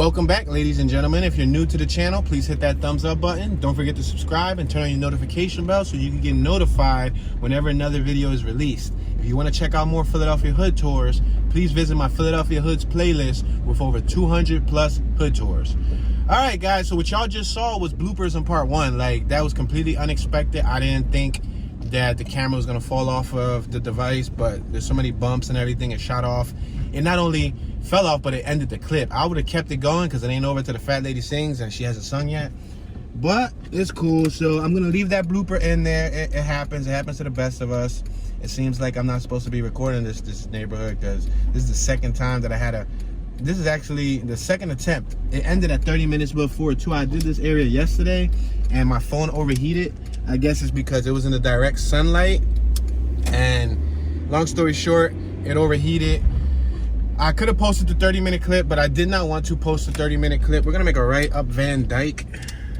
Welcome back, ladies and gentlemen. If you're new to the channel, please hit that thumbs up button. Don't forget to subscribe and turn on your notification bell so you can get notified whenever another video is released. If you want to check out more Philadelphia hood tours, please visit my Philadelphia Hoods playlist with over 200 plus hood tours. All right, guys, so what y'all just saw was bloopers in part one. Like, that was completely unexpected. I didn't think that the camera was gonna fall off of the device, but there's so many bumps and everything. It shot off. It not only fell off, but it ended the clip. I would have kept it going because it ain't over to the fat lady sings and she hasn't sung yet. But it's cool. So I'm gonna leave that blooper in there. It happens. It happens to the best of us. It seems like I'm not supposed to be recording this neighborhood because this is the second time that I had this is actually the second attempt. It ended at 30 minutes before 2. I did this area yesterday and my phone overheated. I guess it's because it was in the direct sunlight, and long story short, it overheated. I could have posted the 30-minute clip, but I did not want to post the 30-minute clip. We're gonna make a right up Van Dyke.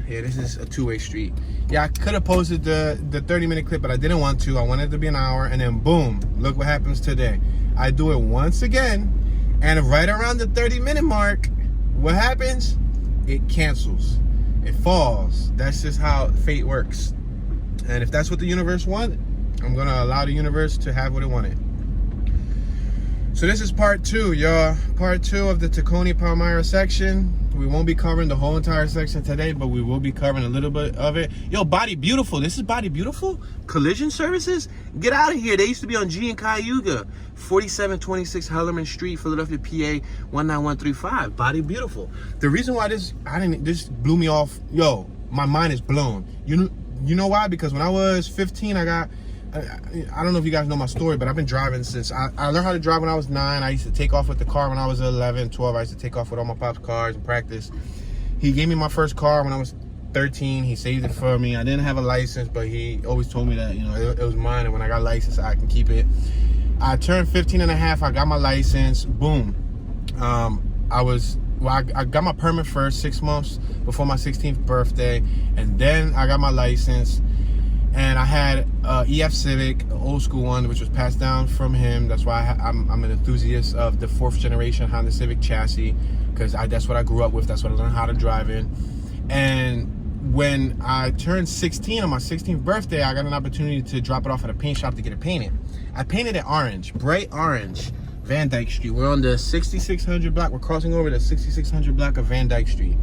Yeah, this is a two-way street. Yeah, I could have posted the 30-minute clip, but I didn't want to. I wanted it to be an hour, and then boom, look what happens today. I do it once again, and right around the 30-minute mark, what happens? It cancels. It falls. That's just how fate works. And if that's what the universe wanted, I'm gonna allow the universe to have what it wanted. So this is part 2, y'all. Part 2 of the Tacony Palmyra section. We won't be covering the whole entire section today, but we will be covering a little bit of it. Yo, Body Beautiful. This is Body Beautiful? Collision Services? Get out of here. They used to be on G and Cayuga. 4726 Hellerman Street, Philadelphia, PA 19135. Body Beautiful. The reason why this blew me off. Yo, my mind is blown. You know why? Because when I was 15, I don't know if you guys know my story, but I've been driving since I learned how to drive when I was 9. I used to take off with the car when I was 11, 12. I used to take off with all my pop's cars and practice. He gave me my first car when I was 13. He saved it for me. I didn't have a license, but he always told me that, you know, it was mine, and when I got licensed, I can keep it. I turned 15 and a half. I got my license. Boom. I got my permit first 6 months before my 16th birthday, and then I got my license. And I had EF Civic, an old school one, which was passed down from him. That's why I'm an enthusiast of the 4th generation Honda Civic chassis, because that's what I grew up with. That's what I learned how to drive in. And when I turned 16 on my 16th birthday, I got an opportunity to drop it off at a paint shop to get it painted. I painted it orange, bright orange, Van Dyke Street. We're on the 6600 block. We're crossing over the 6600 block of Van Dyke Street.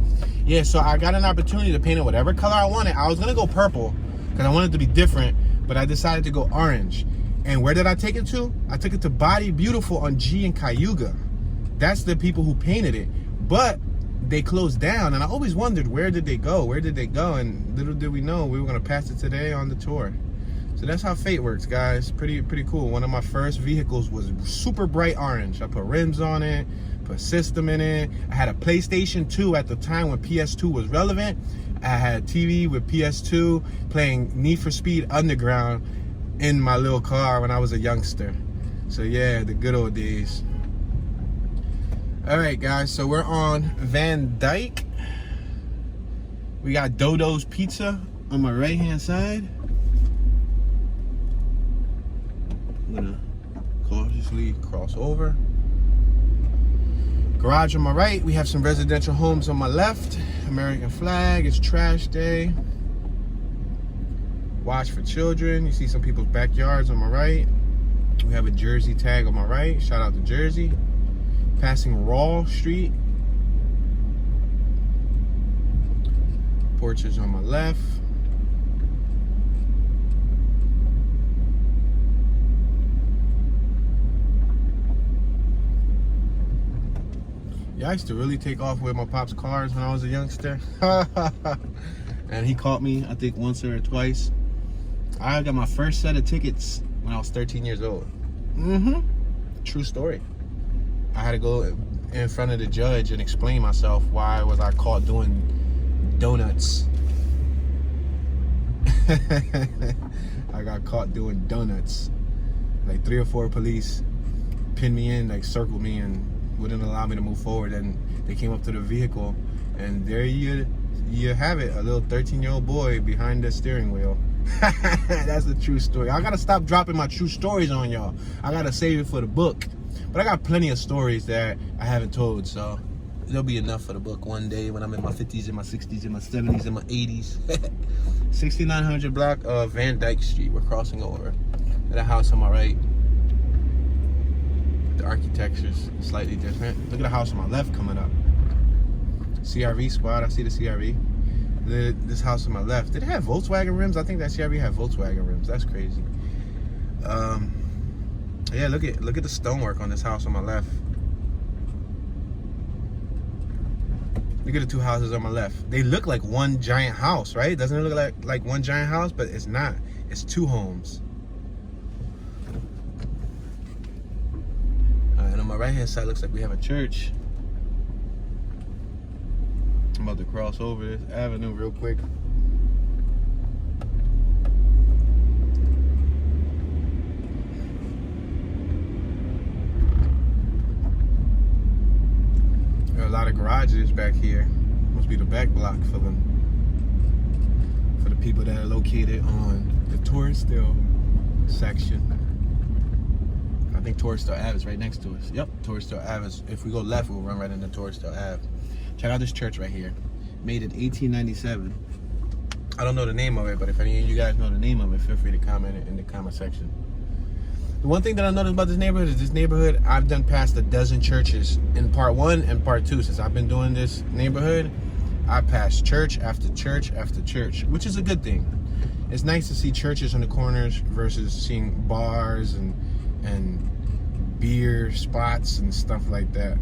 Yeah, so I got an opportunity to paint it whatever color I wanted. I was gonna go purple because I wanted it to be different, but I decided to go orange. And where did I take it to? I took it to Body Beautiful on G and Cayuga. That's the people who painted it, but they closed down, and I always wondered, where did they go? Where did they go? And little did we know, we were gonna pass it today on the tour. So that's how fate works, guys. Pretty cool. One of my first vehicles was super bright orange. I put rims on it, put system in it. I had a PlayStation 2 at the time when PS2 was relevant. I had a TV with PS2 playing Need for Speed Underground in my little car when I was a youngster. So yeah, the good old days. All right, guys, so we're on Van Dyke. We got Dodo's Pizza on my right-hand side. I'm gonna cautiously cross over. Garage on my right. We have some residential homes on my left. American flag. It's trash day. Watch for children. You see some people's backyards on my right. We have a Jersey tag on my right. Shout out to Jersey. Passing Raw Street. Porches on my left. Yeah, I used to really take off with my pop's cars when I was a youngster. And he caught me, I think, once or twice. I got my first set of tickets when I was 13 years old. True story. I had to go in front of the judge and explain myself. Why was I caught doing donuts? I got caught doing donuts. Like 3 or 4 police pinned me in, like circled me, and wouldn't allow me to move forward. And they came up to the vehicle, and there you have it, a little 13-year-old boy behind the steering wheel. That's a true story. I gotta stop dropping my true stories on y'all. I gotta save it for the book. But I got plenty of stories that I haven't told, so There'll be enough for the book one day when I'm in my 50s, in my 60s, in my 70s, in my 80s. 6900 block of Van Dyke Street. We're crossing over. At a house on my right. The architecture's slightly different. Look at the house on my left coming up. CRV spot. I see the CRV. This house on my left. Did it have Volkswagen rims? I think that CRV had Volkswagen rims. That's crazy. Yeah, look at the stonework on this house on my left. Look at the two houses on my left. They look like one giant house, right? Doesn't it look like one giant house? But it's not. It's two homes. And on my right hand side looks like we have a church. I'm about to cross over this avenue real quick. There are a lot of garages back here. Must be the back block for the people that are located on the Torresdale section. I think Torresdale Ave is right next to us. Yep, Torresdale Ave is, if we go left, we'll run right into Torresdale Ave. Check out this church right here. Made in 1897. I don't know the name of it, but if any of you guys know the name of it, feel free to comment it in the comment section. The one thing that I noticed about this neighborhood, I've done past a dozen churches in part 1 and part 2. Since I've been doing this neighborhood, I passed church after church after church, which is a good thing. It's nice to see churches on the corners versus seeing bars and beer spots and stuff like that.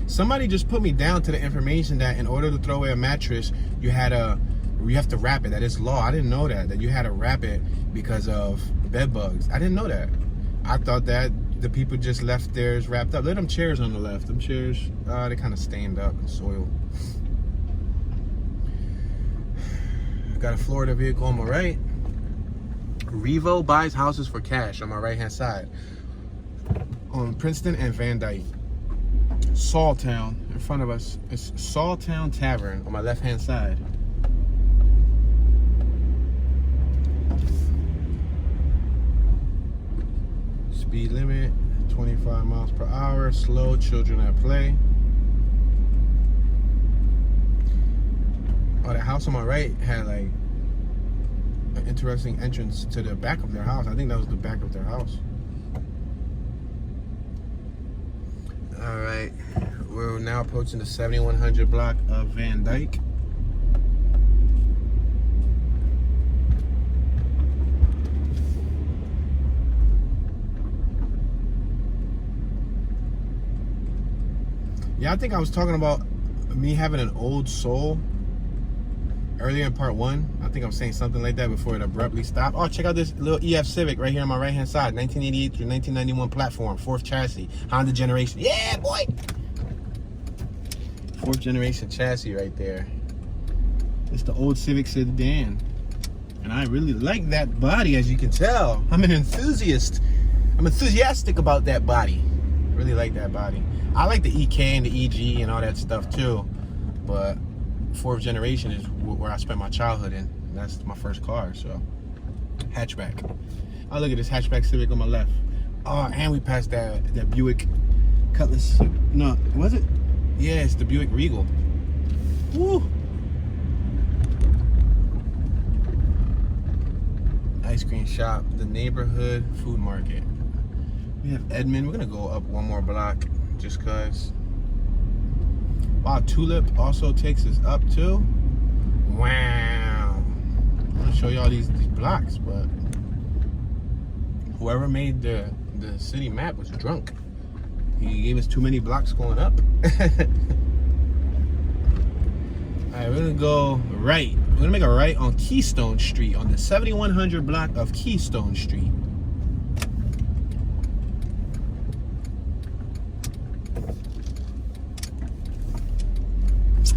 Somebody just put me down to the information that in order to throw away a mattress, you have to wrap it. That is law. I didn't know that you had to wrap it because of bed bugs. I didn't know that. I thought that the people just left theirs wrapped up. Look at them chairs on the left. Them chairs, they kind of stained up and soiled. Got a Florida vehicle on my right. Revo buys houses for cash on my right hand side. On Princeton and Van Dyke. Sawtown in front of us. It's Sawtown Tavern on my left hand side. Speed limit 25 miles per hour. Slow, children at play. Oh, the house on my right had like an interesting entrance to the back of their house. I think that was the back of their house. All right, we're now approaching the 7100 block of Van Dyke. Yeah, I think I was talking about me having an old soul earlier in part 1. I think I'm saying something like that before it abruptly stopped. Oh, check out this little EF Civic right here on my right hand side. 1988 through 1991 platform, 4th chassis, Honda generation. Yeah, boy! 4th generation chassis right there. It's the old Civic sedan. And I really like that body, as you can tell. I'm an enthusiast. I'm enthusiastic about that body. I really like that body. I like the EK and the EG and all that stuff too. But 4th generation is where I spent my childhood in. That's my first car, so. Hatchback. Oh, look at this hatchback Civic on my left. Oh, and we passed that Buick Cutlass. No, was it? Yeah, it's the Buick Regal. Woo! Ice cream shop, the neighborhood food market. We have Edmond. We're gonna go up one more block just cause. Wow, Tulip also takes us up too. Wow. I'm gonna show y'all these blocks, but whoever made the city map was drunk. He gave us too many blocks going up. Alright, we're gonna go right. We're gonna make a right on Keystone Street, on the 7100 block of Keystone Street.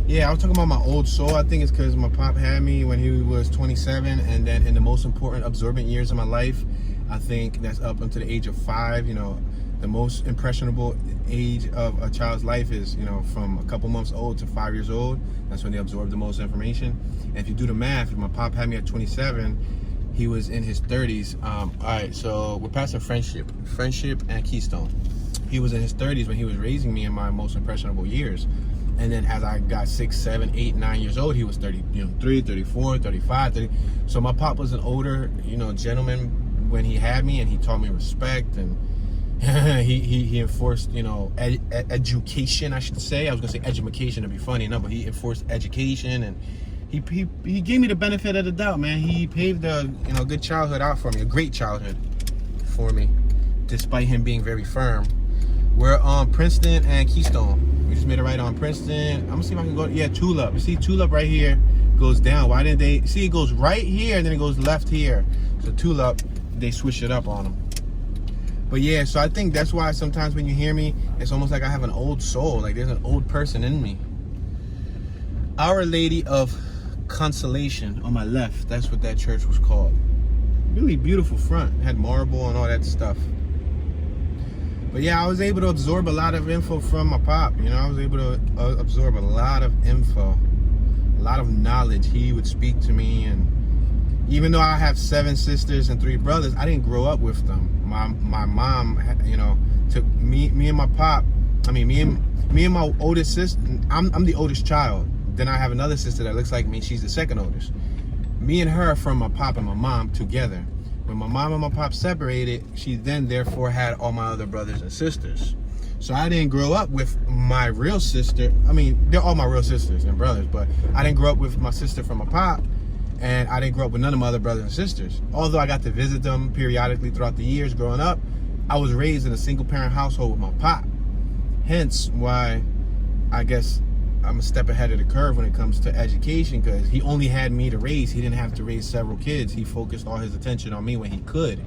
Yeah, I was talking about my old soul. I think it's because my pop had me when he was 27, and then in the most important absorbent years of my life, I think that's up until the age of 5. You know, the most impressionable age of a child's life is, you know, from a couple months old to 5 years old. That's when they absorb the most information. And if you do the math, if my pop had me at 27, He was in his 30s. All right, so we're passing Friendship and Keystone. He was in his 30s when he was raising me in my most impressionable years. And then as I got 6, 7, 8, 9 years old, he was 33, 34, 35, 30. So my pop was an older, gentleman when he had me, and he taught me respect, and he enforced, education, I should say. I was gonna say education to be funny enough, but he enforced education, and he gave me the benefit of the doubt, man. He paved a good childhood out for me, a great childhood for me, despite him being very firm. We're on Princeton and Keystone. We just made a right on Princeton. I'm gonna see if I can go. Yeah, Tulip. You see Tulip right here goes down. Why didn't they see? It goes right here and then it goes left here. So Tulip, they switched it up on them. But yeah, so I think that's why sometimes when you hear me, it's almost like I have an old soul. Like there's an old person in me. Our Lady of Consolation on my left. That's what that church was called. Really beautiful front. It had marble and all that stuff. But yeah, I was able to absorb a lot of info from my pop. I was able to absorb a lot of info, a lot of knowledge. He would speak to me, and even though I have 7 sisters and 3 brothers, I didn't grow up with them. My mom, took me and my pop. I mean, me and my oldest sister. I'm the oldest child. Then I have another sister that looks like me. She's the second oldest. Me and her are from my pop and my mom together. When my mom and my pop separated, she then therefore had all my other brothers and sisters. So I didn't grow up with my real sister. I mean, they're all my real sisters and brothers, but I didn't grow up with my sister from my pop, and I didn't grow up with none of my other brothers and sisters. Although I got to visit them periodically throughout the years growing up, I was raised in a single parent household with my pop. Hence why I guess I'm a step ahead of the curve when it comes to education, because he only had me to raise. He didn't have to raise several kids. He focused all his attention on me when he could.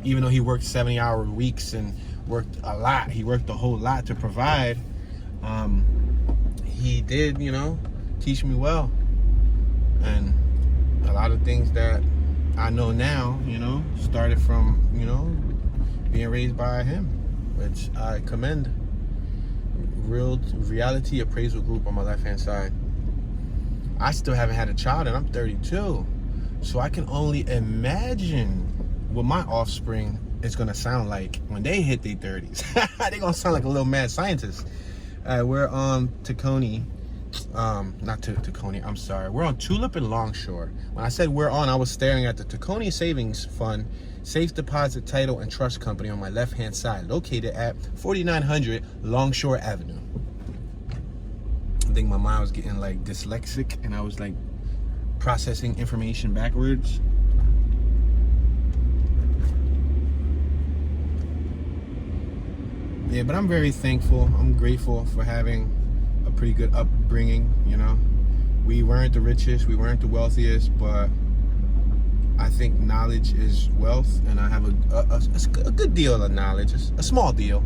Even though he worked 70-hour weeks and worked a lot, he worked a whole lot to provide. He did, teach me well. And a lot of things that I know now, started from, being raised by him, which I commend. Reality Appraisal Group on my left-hand side. I still haven't had a child, and I'm 32. So I can only imagine what my offspring is going to sound like when they hit their 30s. They're going to sound like a little mad scientist. We're on Tacony. Not Tacony, I'm sorry. We're on Tulip and Longshore. When I said we're on, I was staring at the Tacony Savings Fund Safe Deposit Title and Trust Company on my left-hand side, located at 4900 Longshore Avenue. I think my mind was getting like dyslexic, and I was like processing information backwards. Yeah, but I'm very thankful. I'm grateful for having a pretty good upbringing. We weren't the richest, we weren't the wealthiest, but I think knowledge is wealth, and I have a good deal of knowledge, a small deal.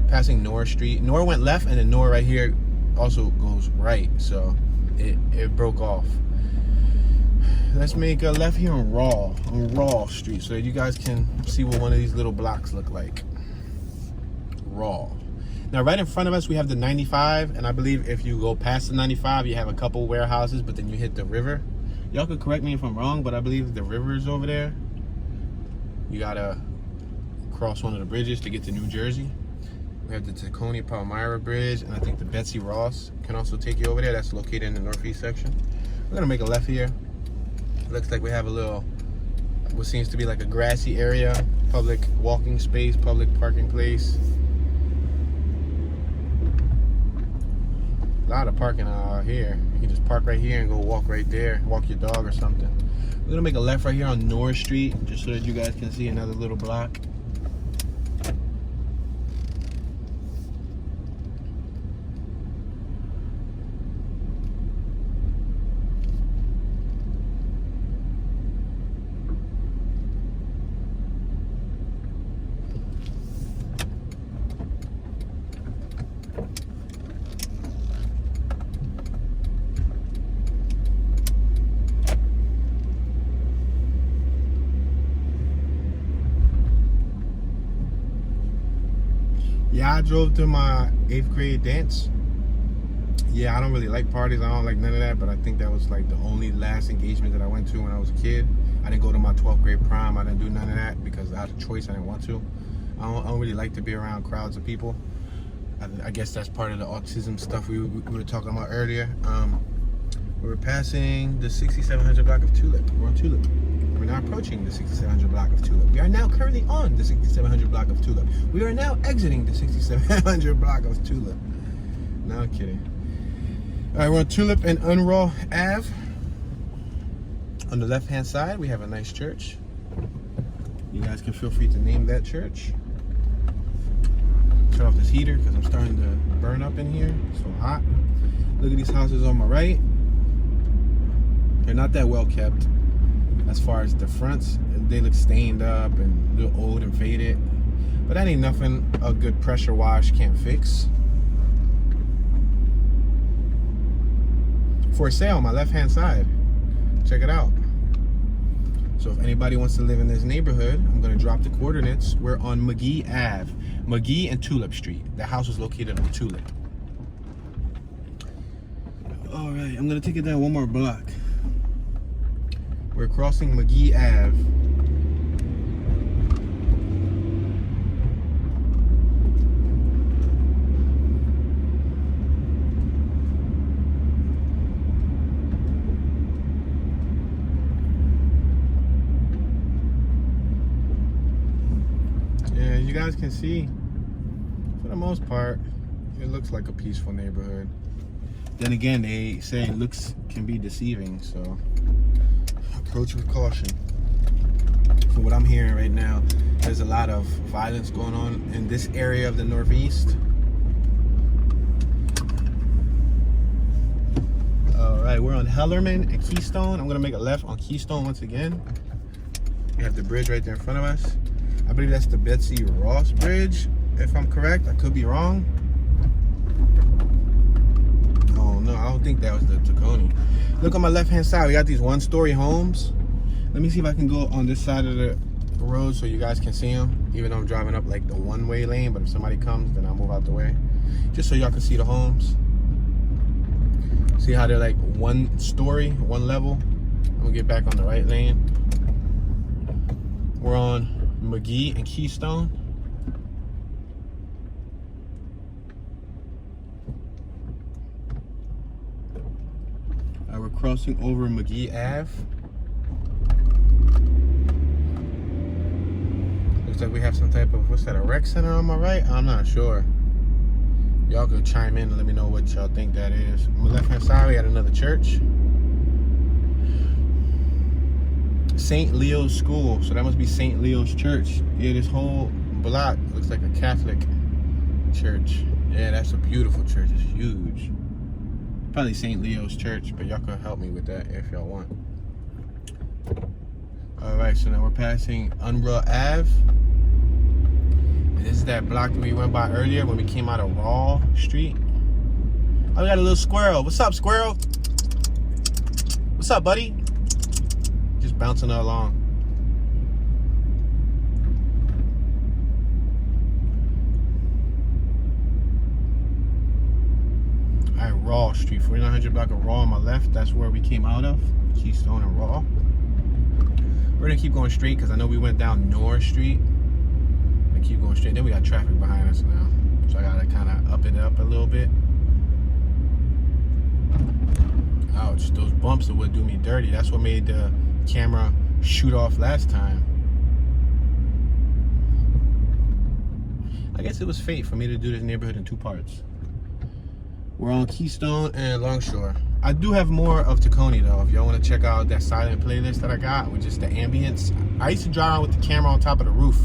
Passing North Street. North went left, and then North right here also goes right, so it broke off. Let's make a left here on Raw Street, so that you guys can see what one of these little blocks look like. Raw. Now, right in front of us, we have the 95, and I believe if you go past the 95, you have a couple warehouses, but then you hit the river. Y'all could correct me if I'm wrong, but I believe the river is over there. You gotta cross one of the bridges to get to New Jersey. We have the Tacony Palmyra Bridge, and I think the Betsy Ross can also take you over there. That's located in the northeast section. We're gonna make a left here. Looks like we have a little, what seems to be like a grassy area, public walking space, public parking place. A lot of parking out here. You can just park right here and go walk right there, walk your dog or something. We're gonna make a left right here on North Street, just so that you guys can see another little block. Yeah, I drove to my 8th grade dance. Yeah, I don't really like parties. I don't like none of that, but I think that was like the only last engagement that I went to when I was a kid. I didn't go to my 12th grade prom. I didn't do none of that because I had a choice. I didn't want to. I don't really like to be around crowds of people. I guess that's part of the autism stuff we were talking about earlier. We were passing the 6700 block of Tulip. We're on Tulip. We're now approaching the 6700 block of Tulip. We are now currently on the 6700 block of Tulip. We are now exiting the 6700 block of Tulip. No, I'm kidding. All right, we're on Tulip and Unraw Ave. On the left-hand side, we have a nice church. You guys can feel free to name that church. Turn off this heater because I'm starting to burn up in here. It's so hot. Look at these houses on my right. They're not that well kept as far as the fronts. They look stained up and look old and faded. But that ain't nothing a good pressure wash can't fix. For sale on my left-hand side. Check it out. So if anybody wants to live in this neighborhood, I'm going to drop the coordinates. We're on McGee Ave. McGee and Tulip Street. The house is located on Tulip. All right, I'm going to take it down one more block. We're crossing McGee Ave. Yeah, you guys can see, for the most part, it looks like a peaceful neighborhood. Then again, they say looks can be deceiving, so approach with caution. From what I'm hearing right now, there's a lot of violence going on in this area of the Northeast. All right, we're on Hellerman and Keystone. I'm gonna make a left on Keystone once again. We have the bridge right there in front of us. I believe that's the Betsy Ross Bridge, if I'm correct. I could be wrong. Oh no, I don't think that was the Tacony. Look on my left-hand side, we got these one-story homes. Let me see if I can go on this side of the road so you guys can see them, even though I'm driving up like the one-way lane, but if somebody comes, then I'll move out the way. Just so y'all can see the homes. See how they're like one story, one level? I'm gonna get back on the right lane. We're on McGee and Keystone. We're crossing over McGee Ave. Looks like we have some type of, what's that, a rec center on my right? I'm not sure. Y'all could chime in and let me know what y'all think that is. On the left-hand side, we got another church. St. Leo's School, so that must be St. Leo's Church. Yeah, this whole block looks like a Catholic church. Yeah, that's a beautiful church. It's huge. Probably St. Leo's Church, but y'all can help me with that if y'all want. All right, so now we're passing Unruh Ave. And this is that block that we went by earlier when we came out of Raw Street. Oh, we got a little squirrel. What's up, squirrel? What's up, buddy? Just bouncing along. All right, Raw Street, 4900 block of Raw on my left. That's where we came out of, Keystone and Raw. We're gonna keep going straight because I know we went down North Street. And keep going straight. Then we got traffic behind us now, so I gotta kind of up it up a little bit. Ouch! Those bumps would do me dirty. That's what made the camera shoot off last time. I guess it was fate for me to do this neighborhood in two parts. We're on Keystone and Longshore. I do have more of Tacony though. If y'all want to check out that silent playlist that I got with just the ambience. I used to drive around with the camera on top of the roof,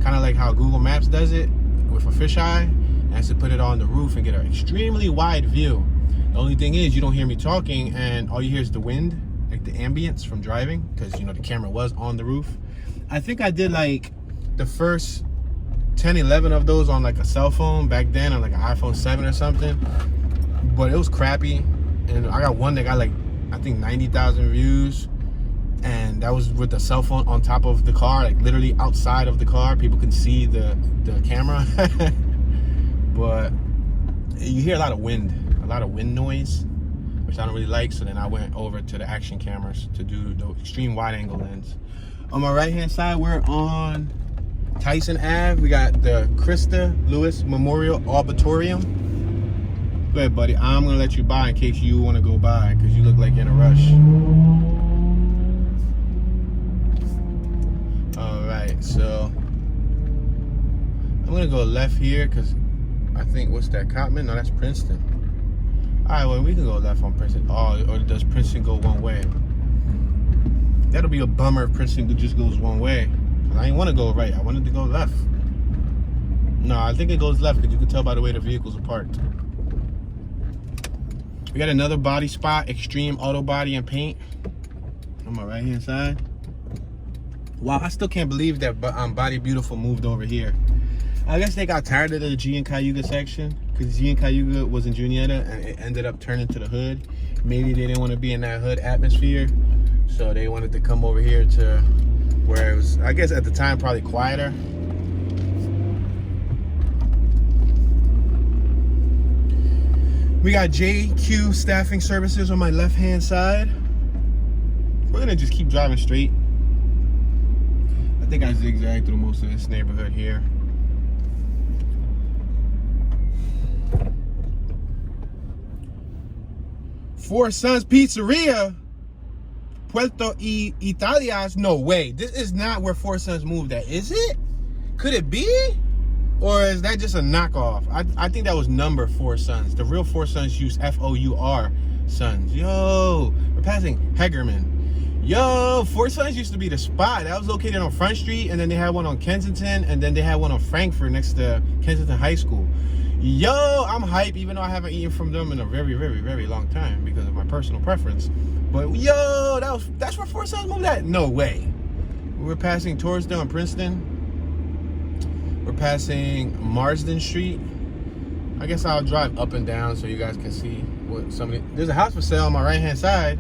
kind of like how Google Maps does it with a fisheye. I used to put it on the roof and get an extremely wide view. The only thing is you don't hear me talking and all you hear is the wind, like the ambience from driving, because you know the camera was on the roof. I think I did like the first 10, 11 of those on like a cell phone back then, on like an iPhone 7 or something. But it was crappy, and I got one that got like, I think 90,000 views, and that was with the cell phone on top of the car, like literally outside of the car. People can see the camera. But you hear a lot of wind noise. which I don't really like. So then I went over to the action cameras to do the extreme wide angle lens. On my right hand side, we're on Tyson Ave. We got the Krista Lewis Memorial Arboretum. Go ahead, buddy. I'm gonna let you by in case you want to go by because you look like you're in a rush. All right, so I'm gonna go left here because I think, what's that, Cottman? No, that's Princeton. All right, well, we can go left on Princeton. Oh, or does Princeton go one way? That'll be a bummer if Princeton just goes one way. I didn't want to go right. I wanted to go left. No, I think it goes left because you can tell by the way the vehicles are parked. We got another body spot, Extreme Auto Body and Paint, on my right hand side. Wow, I still can't believe that Body Beautiful moved over here. I guess they got tired of the G and Cayuga section because G and Cayuga was in Juniata and it ended up turning to the hood. Maybe they didn't want to be in that hood atmosphere, so they wanted to come over here to where it was, I guess at the time, probably quieter. We got JQ Staffing Services on my left-hand side. We're gonna just keep driving straight. I think I zigzagged through most of this neighborhood here. Four Sons Pizzeria, Puerto Italias. No way. This is not where Four Sons moved at, is it? Could it be? Or is that just a knockoff? I think that was number Four Sons. The real Four Sons use F-O-U-R Sons. Yo, we're passing Hegerman. Yo, Four Sons used to be the spot. That was located on Front Street, and then they had one on Kensington, and then they had one on Frankford next to Kensington High School. Yo, I'm hype, even though I haven't eaten from them in a very, very, very long time because of my personal preference. But yo, that's where Four Sons moved at? No way. We're passing Torresdale and Princeton. We're passing Marsden Street. I guess I'll drive up and down so you guys can see what somebody. There's a house for sale on my right hand side.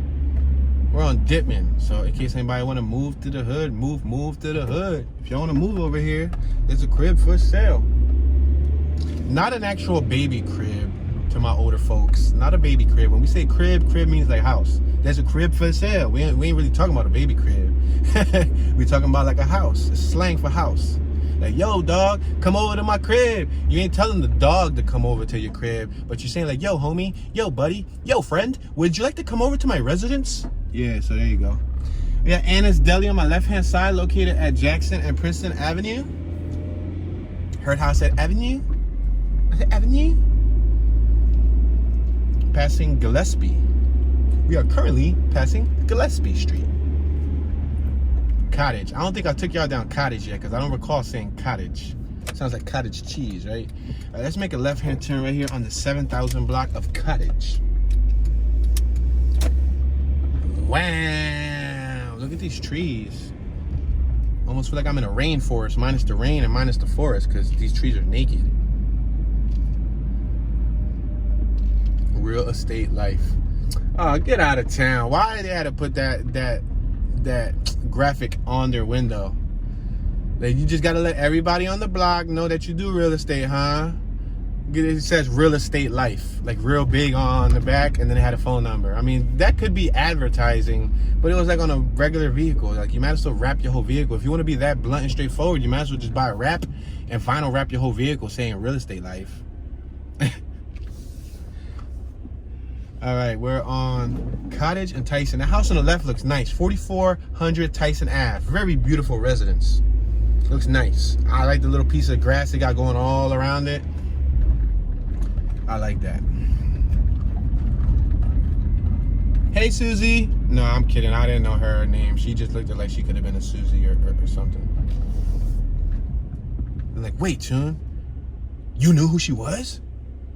We're on Dittman, so in case anybody want to move to the hood, move to the hood. If y'all want to move over here, there's a crib for sale. Not an actual baby crib to my older folks. Not a baby crib. When we say crib, crib means like house. There's a crib for sale. We ain't really talking about a baby crib. We talking about like a house. It's slang for house. Like, yo, dog, come over to my crib. You ain't telling the dog to come over to your crib, but you're saying like, yo, homie, yo, buddy, yo, friend, would you like to come over to my residence? Yeah, so there you go. We got Anna's Deli on my left-hand side, located at Jackson and Princeton Avenue. Heard how I said Avenue? I said Avenue? Passing Gillespie. We are currently passing Gillespie Street. Cottage. I don't think I took y'all down Cottage yet because I don't recall saying Cottage. Sounds like cottage cheese, right? Let's make a left-hand turn right here on the 7,000 block of Cottage. Wow! Look at these trees. Almost feel like I'm in a rainforest, minus the rain and minus the forest because these trees are naked. Real estate life. Oh, get out of town. Why they had to put that graphic on their window? Like, you just gotta let everybody on the block know that you do real estate, huh? It says real estate life, like real big on the back, and then it had a phone number. I mean, that could be advertising, but it was like on a regular vehicle. Like, you might as well wrap your whole vehicle. If you want to be that blunt and straightforward, you might as well just buy a wrap and vinyl wrap your whole vehicle saying real estate life. All right, we're on Cottage and Tyson. The house on the left looks nice. 4400 Tyson Ave. Very beautiful residence. Looks nice. I like the little piece of grass they got going all around it. I like that. Hey, Susie. No, I'm kidding. I didn't know her name. She just looked like she could have been a Susie or something. I'm like, wait, Chun, you knew who she was?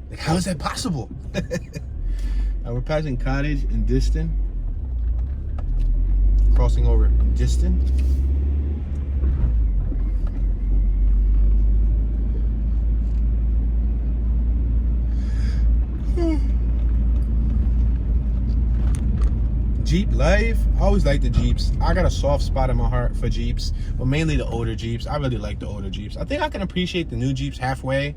Like, how is that possible? We're passing Cottage and Diston. Crossing over Diston. Jeep life. I always like the Jeeps. I got a soft spot in my heart for Jeeps, but mainly the older Jeeps. I really like the older Jeeps. I think I can appreciate the new Jeeps halfway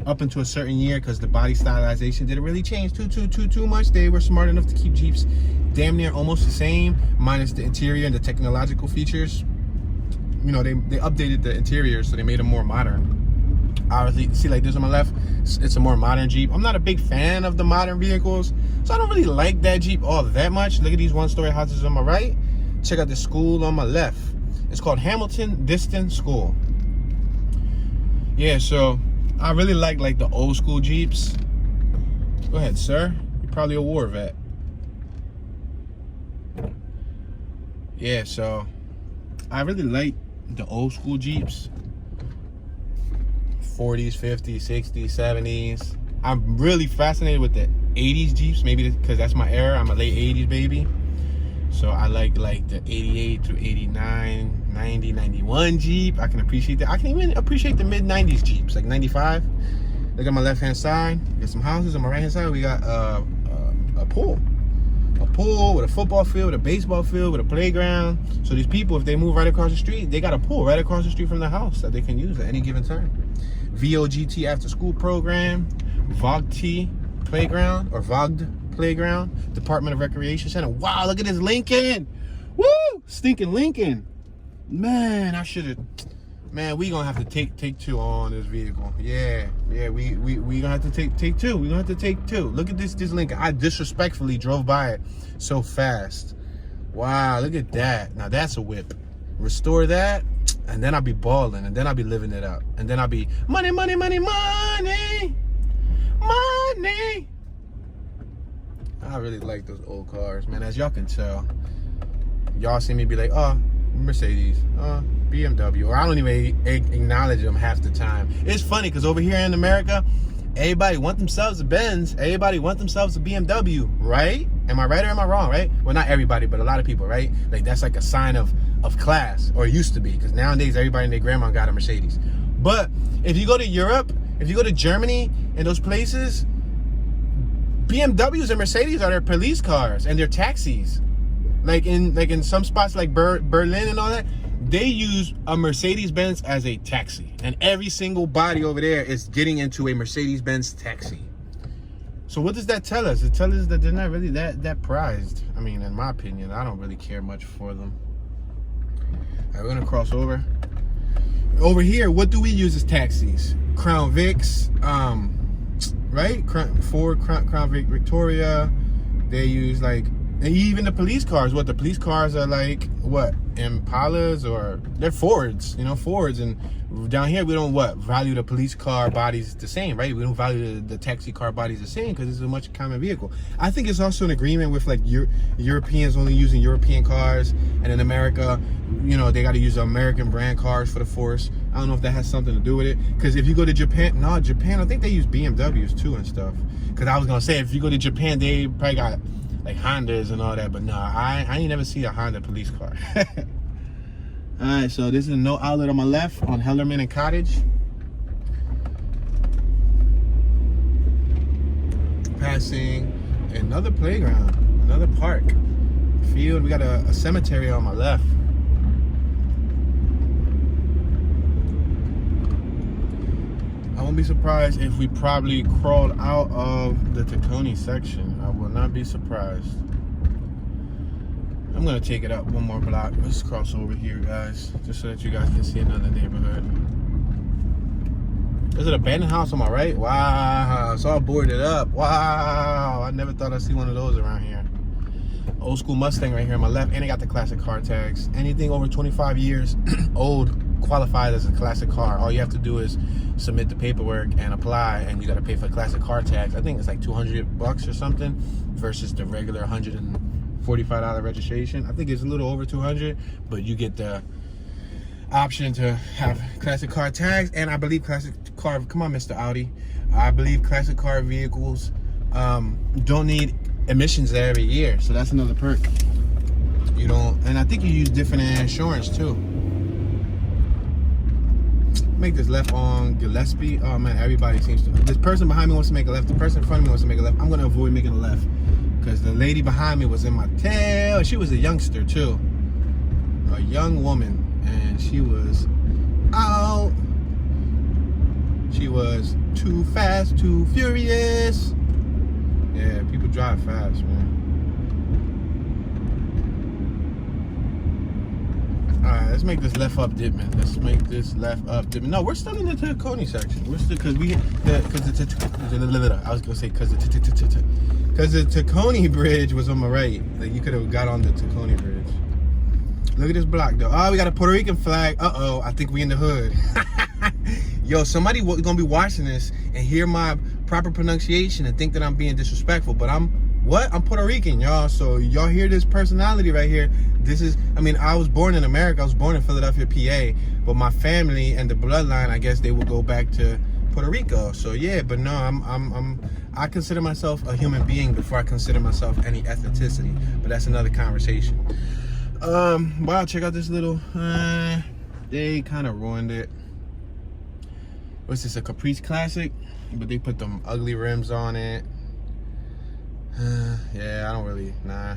up into a certain year because the body stylization didn't really change too much. They were smart enough to keep Jeeps damn near almost the same, minus the interior and the technological features. You know, they updated the interior, so they made them more modern. Obviously, see like this on my left, it's a more modern Jeep. I'm not a big fan of the modern vehicles, so I don't really like that Jeep all that much. Look at these one-story houses on my right. Check out the school on my left. It's called Hamilton Diston School. Yeah, so I really like the old school Jeeps. Go ahead, sir. You're probably a war vet. Yeah, so I really like the old school Jeeps. 40s, 50s, 60s, 70s. I'm really fascinated with the 80s Jeeps, maybe because that's my era. I'm a late 80s baby. So I like the 88 through 89, 90, 91 Jeep. I can appreciate that. I can even appreciate the mid 90s Jeeps, like 95. Look at my left hand side. Got some houses. On my right hand side, we got a pool. A pool with a football field, with a baseball field, with a playground. So these people, if they move right across the street, they got a pool right across the street from the house that they can use at any given time. VOGT after school program, VOGT playground or VOGD playground, Department of Recreation Center. Wow, look at this Lincoln. Woo! Stinking Lincoln. Man, I should have. Man, we gonna have to take two on this vehicle. Yeah, we gonna have to take two. We gonna have to take two. Look at this Lincoln. I disrespectfully drove by it so fast. Wow, look at that. Now that's a whip. Restore that, and then I'll be balling, and then I'll be living it up, and then I'll be money. I really like those old cars, man. As y'all can tell, y'all see me be like, oh, Mercedes, BMW, or I don't even acknowledge them half the time. It's funny because over here in America, everybody want themselves a Benz, everybody want themselves a BMW, right? Am I right or am I wrong, right? Well, not everybody, but a lot of people, right? Like that's like a sign of class, or it used to be, because nowadays everybody and their grandma got a Mercedes. But if you go to Europe, if you go to Germany and those places, BMWs and Mercedes are their police cars and their taxis. Like in some spots like Berlin and all that, they use a Mercedes-Benz as a taxi. And every single body over there is getting into a Mercedes-Benz taxi. So what does that tell us? It tells us that they're not really that prized. I mean, in my opinion, I don't really care much for them. All right, we're gonna cross over. Over here, what do we use as taxis? Crown Vics, right? Ford Crown Vic Victoria. They use like, and even the police cars. What the police cars are like? What, Impalas, or they're Fords? You know, Fords. And down here we don't value the police car bodies the same, right? We don't value the taxi car bodies the same because it's a much common vehicle. I think it's also an agreement with like Europeans only using European cars, and in America, you know, they got to use American brand cars for the force. I don't know if that has something to do with it. Because if you go to Japan, I think they use BMWs too and stuff. Because I was gonna say, if you go to Japan, they probably got like Hondas and all that, but nah, I ain't never seen a Honda police car. All right, so this is a no outlet on my left on Hellerman and Cottage. Passing another playground, another park, field. We got a cemetery on my left. I won't be surprised if we probably crawled out of the Tacony section. I will not be surprised. I'm gonna take it up one more block. Let's cross over here, guys, just so that you guys can see another neighborhood. There's an abandoned house on my right. Wow, it's all boarded up. Wow, I never thought I'd see one of those around here. Old school Mustang right here on my left, and it got the classic car tags. Anything over 25 years old qualifies as a classic car. All you have to do is submit the paperwork and apply, and you got to pay for classic car tags. I think it's like $200 or something versus the regular $145 registration. I think it's a little over 200, but you get the option to have classic car tags. And I believe classic car, come on Mr. Audi, I believe classic car vehicles don't need emissions every year, so that's another perk. You don't, and I think you use different insurance too. Make this left on Gillespie. Oh man, everybody seems to. This person behind me wants to make a left. The person in front of me wants to make a left. I'm gonna avoid making a left because the lady behind me was in my tail. She was a youngster too, a young woman, and she was out. She was too fast, too furious. Yeah, people drive fast, man. Alright, let's make this left up dip, man. Let's make this left up dip. No, we're still in the Tacony section. We're still, because the Tacony bridge was on my right. Like, you could have got on the Tacony bridge. Look at this block, though. Oh, we got a Puerto Rican flag. Uh-oh, I think we in the hood. Yo, somebody gonna be watching this and hear my proper pronunciation and think that I'm being disrespectful, but I'm Puerto Rican, y'all. So y'all hear this personality right here. This is, I mean, I was born in America. I was born in Philadelphia, PA, but my family and the bloodline, I guess they will go back to Puerto Rico. So yeah, but no, I consider myself a human being before I consider myself any ethnicity, but that's another conversation. Wow, check out this little, they kind of ruined it. What's this, a Caprice Classic? But they put them ugly rims on it. Yeah, I don't really, nah.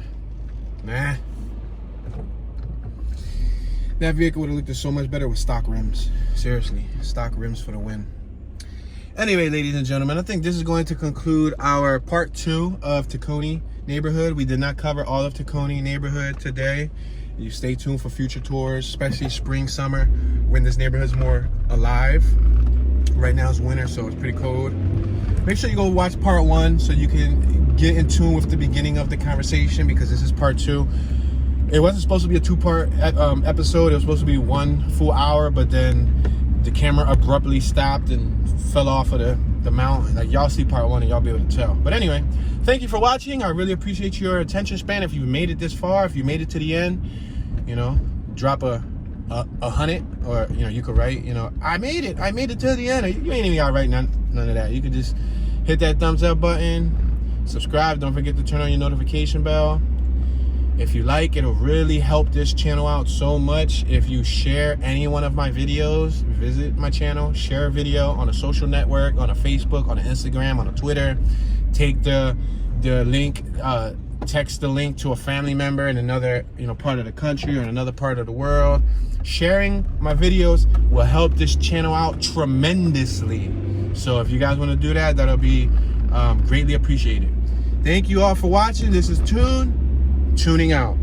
That vehicle would have looked so much better with stock rims. Seriously, stock rims for the win. Anyway, ladies and gentlemen, I think this is going to conclude our part 2 of Tacony neighborhood. We did not cover all of Tacony neighborhood today. You stay tuned for future tours, especially spring, summer, when this neighborhood is more alive. Right now it's winter, so it's pretty cold. Make sure you go watch part 1 so you can get in tune with the beginning of the conversation, because this is part 2. It wasn't supposed to be a 2-part episode. It was supposed to be 1 full hour, but then the camera abruptly stopped and fell off of the mountain. Like, y'all see part 1 and y'all be able to tell. But anyway, thank you for watching. I really appreciate your attention span. If you've made it this far, if you made it to the end, you know, drop a 100, or you know, you could write, you know, I made it to the end. You ain't even gotta write none of that. You could just hit that thumbs up button, subscribe. Don't forget to turn on your notification bell. If you like, it'll really help this channel out so much if you share any one of my videos. Visit my channel, share a video on a social network, on a Facebook, on an Instagram, on a Twitter. Take the link, text the link to a family member in another, you know, part of the country or in another part of the world. Sharing my videos will help this channel out tremendously. So if you guys want to do that, that'll be greatly appreciated. Thank you all for watching. This is tuning out.